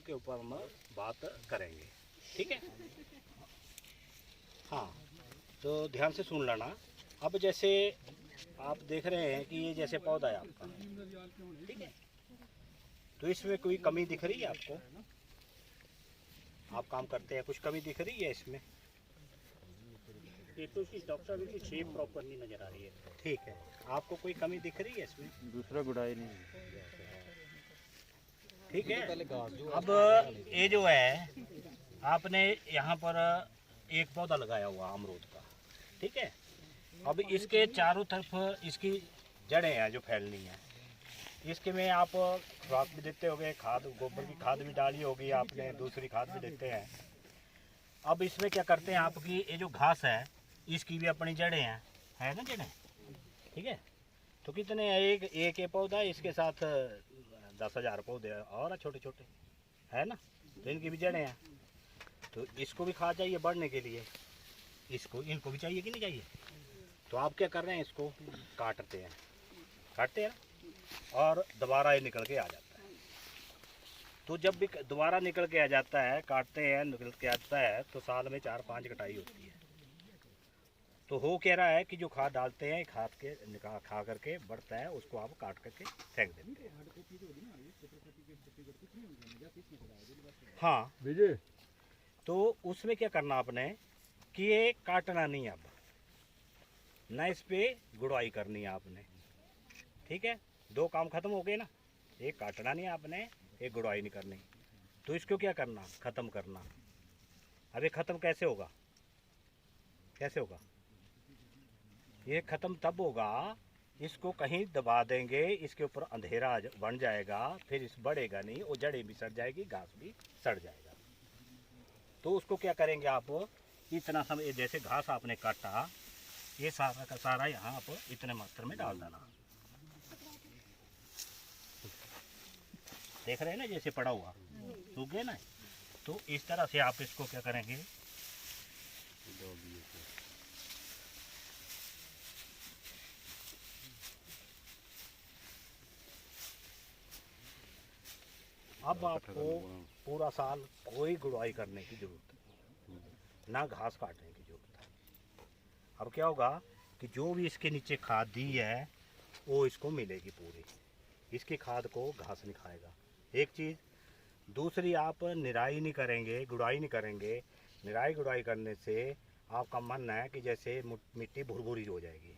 के ऊपर हम बात करेंगे, ठीक है। हाँ, तो ध्यान से सुन लेना। अब जैसे आप देख रहे हैं कि ये जैसे पौधा है आपका, ठीक है, तो इसमें कोई कमी दिख रही है आपको? आप काम करते हैं, कुछ कमी दिख रही है इसमें? ये तो इसकी डॉक्टर साहब की शेप प्रॉपर नहीं नजर आ रही है। ठीक है, आपको कोई कमी दिख रही है इसमें? दूसरा गुड़ाई नहीं। ठीक है। अब ये जो है आपने यहाँ पर एक पौधा लगाया हुआ अमरूद का, ठीक है। अब इसके चारों तरफ इसकी जड़ें हैं जो फैलनी है। इसके में आप खुराक भी देते होगे, खाद, गोबर की खाद भी डाली होगी आपने, दूसरी खाद भी देते हैं। अब इसमें क्या करते हैं, आपकी ये जो घास है इसकी भी अपनी जड़ें हैं, है ना जड़ें, ठीक है। तो कितने एक एक ये पौधा है, इसके साथ 10,000 पौधे और छोटे छोटे, है ना, तो इनकी भी जड़ें हैं। तो इसको भी खाद चाहिए बढ़ने के लिए, इसको इनको भी चाहिए कि नहीं चाहिए। तो आप क्या कर रहे हैं, इसको काटते हैं, काटते हैं और दोबारा ये निकल के आ जाता है। तो जब भी दोबारा निकल के आ जाता है, काटते हैं निकल के आता है, तो साल में 4-5 कटाई होती है। तो हो कह रहा है कि जो खाद डालते हैं, खाद के खा करके बढ़ता है, उसको आप काट करके फेंक देते हैं। हाँ विजय, तो उसमें क्या करना आपने कि ये काटना नहीं, अब ना इस पे गुड़ाई करनी है आपने, ठीक है। 2 काम खत्म हो गए ना, एक काटना नहीं आपने, एक गुड़ाई नहीं करनी। तो इसको क्या करना, ख़त्म करना। अब ये ख़त्म कैसे होगा, कैसे होगा? ये ख़त्म तब होगा, इसको कहीं दबा देंगे, इसके ऊपर अंधेरा बन जाएगा, फिर इस बढ़ेगा नहीं, वो जड़ें भी सड़ जाएगी, घास भी सड़ जाएगा। तो उसको क्या करेंगे आप, इतना समय जैसे घास आपने काटा, ये सारा का सारा यहाँ आप इतने मात्रा में डाल देना। देख रहे हैं ना, जैसे पड़ा हुआ सूख गया ना, तो इस तरह से आप इसको क्या करेंगे, अब आपको पूरा साल कोई गुड़ाई करने की जरूरत नहीं, ना घास काटने की जरूरत है। अब क्या होगा कि जो भी इसके नीचे खाद दी है वो इसको मिलेगी पूरी, इसकी खाद को घास नहीं खाएगा, एक चीज़। दूसरी, आप निराई नहीं करेंगे, गुड़ाई नहीं करेंगे। निराई गुड़ाई करने से आपका मानना है कि जैसे मिट्टी भुरभुरी हो जाएगी,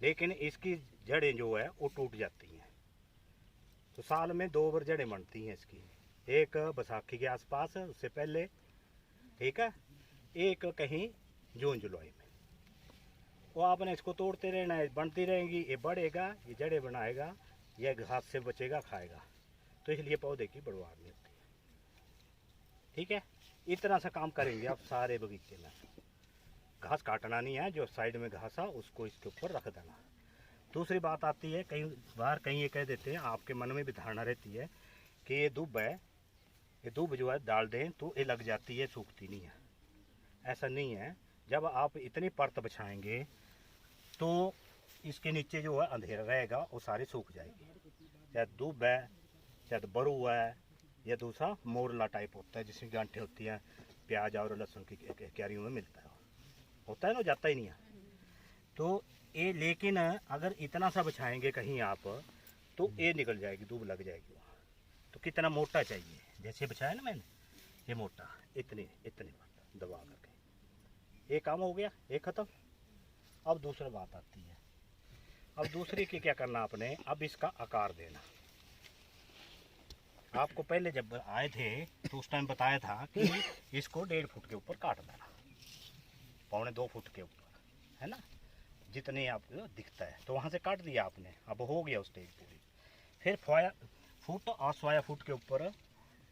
लेकिन इसकी जड़ें जो है वो टूट जाती हैं। तो साल में 2 बार जड़ें बनती हैं इसकी, एक बैसाखी के आसपास, उससे पहले, ठीक है, एक कहीं जून जुलाई में। वो आपने इसको तोड़ते रहना है, बनती रहेंगी, ये बढ़ेगा, ये जड़ें बनाएगा, यह घास से बचेगा, खाएगा। तो इसलिए पौधे की बढ़वार नहीं होती है, ठीक है। इस तरह से काम करेंगे आप सारे बगीचे में। घास काटना नहीं है, जो साइड में घास है उसको इसके ऊपर रख देना। दूसरी बात आती है, कई बार कहीं ये कह देते हैं, आपके मन में भी धारणा रहती है कि ये दूब है, ये दूब जो है डाल दें तो ये लग जाती है, सूखती नहीं है। ऐसा नहीं है, जब आप इतनी परत बिछाएंगे तो इसके नीचे जो है अंधेरा रहेगा, वो सारी सूख जाएगी। चाहे दूब है, चाहे बरू है, या दूसरा मोरला टाइप होता है जिसमें गांठें होती हैं, प्याज और लहसुन की क्यारियों में मिलता है, होता है ना, जाता ही नहीं है। तो ये, लेकिन अगर इतना सा बिछाएंगे कहीं आप, तो ये निकल जाएगी, दूब लग जाएगी वहाँ। तो कितना मोटा चाहिए, जैसे बिछाया ना मैंने, ये मोटा, इतनी मोटा दबा करके, ये काम हो गया, ये ख़त्म। अब दूसरी बात आती है, अब दूसरी की क्या करना आपने, अब इसका आकार देना। आपको पहले जब आए थे तो उस टाइम बताया था कि इसको 1.5 फुट के ऊपर काट देना, 1.25-2 फुट के ऊपर, है ना, जितने आपको दिखता है। तो वहाँ से काट दिया आपने, अब हो गया स्टेज पूरी। फिर फुट और 1.25 फुट के ऊपर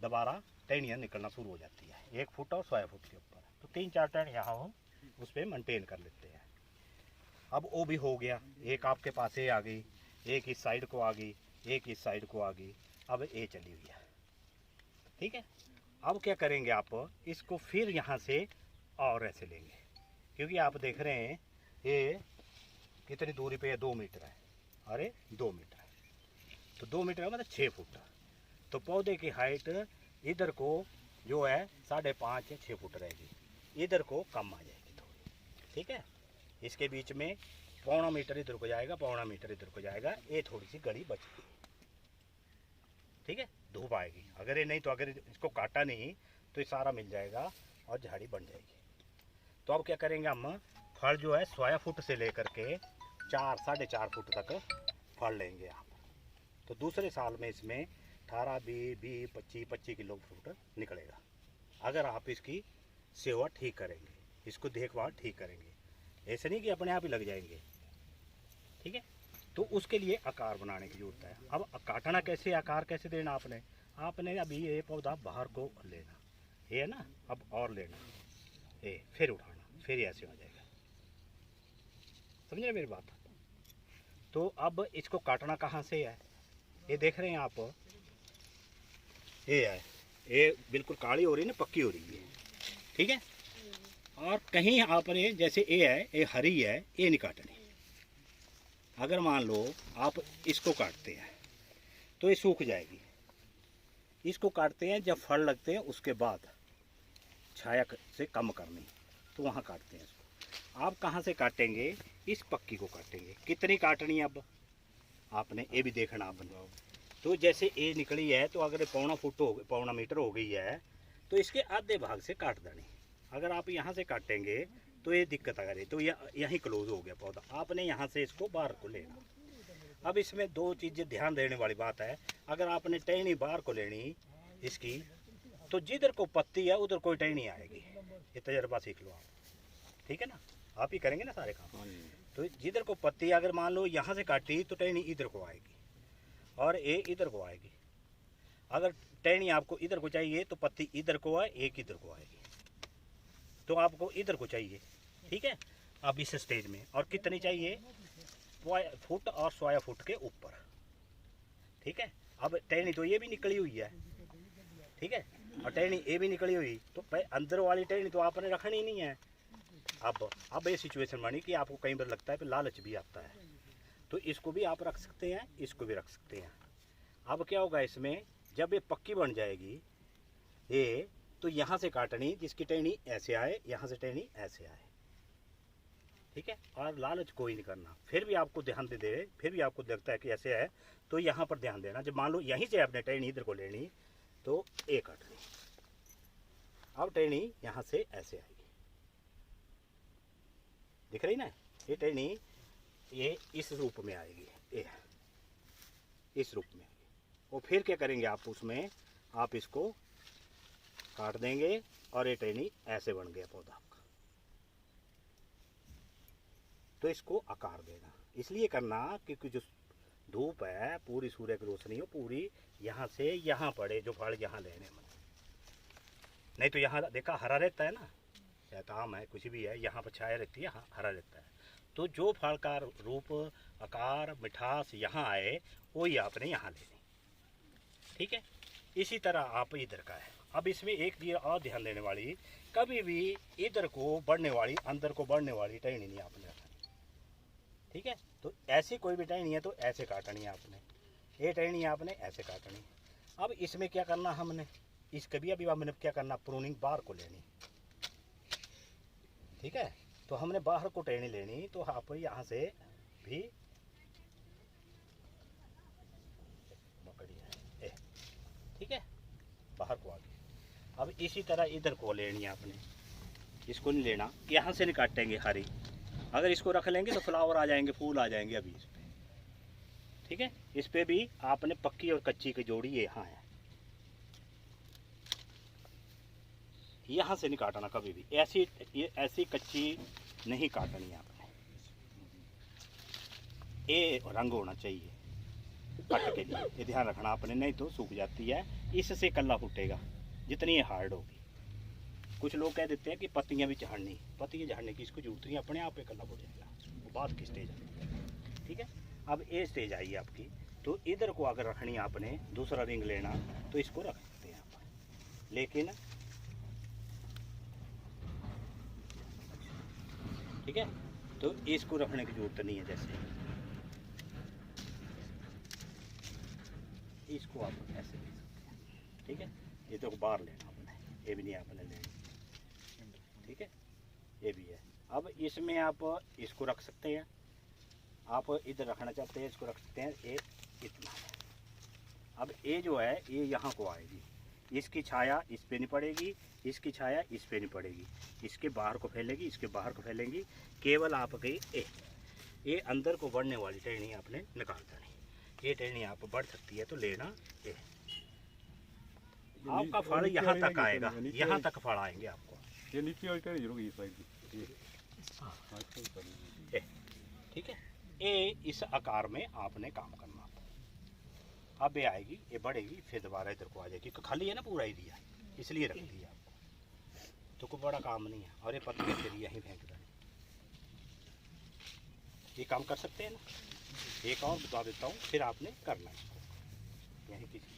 दोबारा टहनियाँ निकलना शुरू हो जाती है, 1 फुट और 1.25 फुट के ऊपर। तो 3-4 टहनियाँ हम उस पर मेंटेन कर लेते हैं। अब वो भी हो गया, एक आपके पास ये आ गई, एक इस साइड को आ गई, एक इस साइड को आ गई, अब ये चली हुई है, ठीक है। अब क्या करेंगे आप, इसको फिर यहाँ से और ऐसे लेंगे, क्योंकि आप देख रहे हैं ये कितनी दूरी पे है, 2 मीटर है, अरे 2 मीटर है, तो 2 मीटर का मतलब 6 फुट। तो पौधे की हाइट इधर को जो है 5.5 या 6 फुट रहेगी, इधर को कम आ जाएगी थोड़ी। ठीक है, इसके बीच में 1.25 मीटर इधर को जाएगा, 1.25 मीटर इधर को जाएगा, ये थोड़ी सी गड़ी बचेगी। ठीक है, धूप आएगी, अगर ये नहीं तो अगर इसको काटा नहीं तो ये सारा मिल जाएगा और झाड़ी बन जाएगी। तो अब क्या करेंगे हम, फल जो है 1.25 फुट से लेकर के 4-4.5 फुट तक फल लेंगे आप। तो दूसरे साल में इसमें 18, 20, 25 किलो फ्रूट निकलेगा, अगर आप इसकी सेवा ठीक करेंगे, इसको देखभाल ठीक करेंगे। ऐसे नहीं कि अपने आप ही लग जाएंगे। ठीक है, तो उसके लिए आकार बनाने की जरूरत है। अब काटना कैसे, आकार कैसे देना आपने अभी ये पौधा बाहर को लेना, ये है ना, अब और लेना, ये फिर उठाना, फिर ऐसे हो जाएगा। समझे मेरी बात? तो अब इसको काटना कहाँ से है, ये देख रहे हैं आप, ये है, ये बिल्कुल काली हो रही है ना, पक्की हो रही है। ठीक है, और कहीं आपने जैसे ये है, ये हरी है, ये नहीं काटनी। अगर मान लो आप इसको काटते हैं तो ये सूख जाएगी। इसको काटते हैं जब फल लगते हैं उसके बाद, छाया से कम करनी, तो वहाँ काटते हैं इसको। आप कहाँ से काटेंगे, इस पक्की को काटेंगे। कितनी काटनी है अब आपने, ये भी देखना आपने। तो जैसे ये निकली है तो अगर 1.25 फुट हो गई, 1.25 मीटर हो गई है, तो इसके आधे भाग से काट देनी। अगर आप यहाँ से काटेंगे तो ये दिक्कत आ गई, तो यहीं क्लोज हो गया पौधा। आपने यहाँ से इसको बाहर को लेना। अब इसमें 2 चीज़ें ध्यान देने वाली बात है। अगर आपने टहनी बाहर को लेनी इसकी, तो जिधर को पत्ती है उधर कोई टहनी आएगी। ये तजर्बा सीख लो आप। ठीक है ना, आप ही करेंगे ना सारे काम। तो जिधर को पत्ती, अगर मान लो यहाँ से काटी तो टहनी इधर को आएगी और ये इधर को आएगी। अगर टहनी आपको इधर को चाहिए तो पत्ती इधर को आए, एक इधर को आएगी। तो आपको इधर को चाहिए। ठीक है, अब इस स्टेज में और कितनी चाहिए, 1 फुट और 1.25 फुट के ऊपर। ठीक है, अब टहनी तो ये भी निकली हुई है। ठीक है, और टहनी ये भी निकली हुई, तो भाई अंदर वाली टहनी तो आपने रखनी नहीं है। अब ये सिचुएशन बनी कि आपको कई बार लगता है कि लालच भी आता है, तो इसको भी आप रख सकते हैं, इसको भी रख सकते हैं। अब क्या होगा इसमें, जब ये पक्की बन जाएगी ये, तो यहाँ से काटनी, जिसकी टहनी ऐसे आए, यहाँ से टहनी ऐसे आए। ठीक है, और लालच कोई नहीं करना। फिर भी आपको ध्यान दे, फिर भी आपको लगता है कि ऐसे है, तो यहाँ पर ध्यान देना। जब मान लो यहीं से आपने टहनी इधर को लेनी, तो एक काटनी, अब टहनी यहाँ से ऐसे आएगी। दिख रही ना, ये टहनी ये इस रूप में आएगी, ये इस रूप में आएगी। और फिर क्या करेंगे आप, उसमें आप इसको काट देंगे और ये टहनी ऐसे बन गया पौधा आपका। तो इसको आकार देना इसलिए करना क्योंकि जो धूप है, पूरी सूर्य की रोशनी हो पूरी यहाँ से यहाँ पड़े, जो फल यहाँ लेने में। नहीं तो यहाँ देखा हरा रहता है ना, चाहे तो आम है कुछ भी है, यहाँ पर छाया रहती है, हरा रहता है। तो जो फल का रूप, आकार, मिठास यहाँ आए, वही आपने यहाँ लेनी। ठीक है, इसी तरह आप इधर का है। अब इसमें एक चीज़ और ध्यान देने वाली, कभी भी इधर को बढ़ने वाली, अंदर को बढ़ने वाली टहनी नहीं आपने रखनी। ठीक है, तो ऐसी कोई भी टहनी है तो ऐसे काटनी है आपने, ये टहनी आपने ऐसे काटनी। अब इसमें क्या करना हमने, इसके भी अभी हमने क्या करना, प्रूनिंग बाहर को लेनी। ठीक है, तो हमने बाहर को टहनी लेनी, तो आप यहाँ से भी पकड़िए, ठीक है, बाहर को आगे। अब इसी तरह इधर को लेनी है आपने, इसको नहीं लेना, यहाँ से नहीं काटेंगे हरी। अगर इसको रख लेंगे तो फ्लावर आ जाएंगे, फूल आ जाएंगे अभी इस पे। ठीक है, इस पे भी आपने पक्की और कच्ची की जोड़ी यहाँ है, यहाँ से नहीं काटना कभी भी। ऐसी कच्ची नहीं काटनी आपने, ये रंग होना चाहिए कट के लिए, ये ध्यान रखना आपने, नहीं तो सूख जाती है। इससे कल्ला फूटेगा जितनी ये हार्ड होगी। कुछ लोग कह देते हैं कि पत्तियां भी झाड़नी, पत्तियां झाड़ने की इसको जरूरत नहीं, अपने आप पे कल्ला फूट जाएगा, वो बात की स्टेज आती है। ठीक है, अब ये स्टेज आई आपकी, तो इधर को अगर रखनी आपने, दूसरा रिंग लेना, तो इसको रख सकते हैं आप, लेकिन ठीक है, तो इसको रखने की जरूरत नहीं है। जैसे इसको आप ऐसे ले सकते हैं। ठीक है, ये तो बाहर लेना आपने, ये भी नहीं आपने लेना, ठीक है, ये भी है। अब इसमें आप इसको रख सकते हैं, आप इधर रखना चाहते हैं इसको रख सकते हैं, ये इतना है। अब ये जो है ये यहाँ को आएगी, इसकी छाया इस पे नहीं पड़ेगी, इसकी छाया इस पे नहीं पड़ेगी, इसके बाहर को फैलेगी, इसके बाहर को फैलेंगी, केवल आपकी ये अंदर को बढ़ने वाली टहनी आपने निकालता नहीं। ये टहनी आप बढ़ सकती है तो लेना, ये आपका फल यहाँ तक आएगा, यहाँ तक फल आएंगे आपको। ये नीचे वाली टहनी जरूर इस साइड की, ठीक है, ये इस आकार में आपने काम करना। अब ये आएगी, ये बढ़ेगी, फिर दोबारा इधर को आ जाएगी, खाली है ना पूरा एरिया, इसलिए रख दिया आपको, तो कोई बड़ा काम नहीं है। और ये पत्ते फिर यहीं फेंक देना, ये काम कर सकते हैं ना। एक और बता देता हूँ, फिर आपने करना इसको यहीं किसी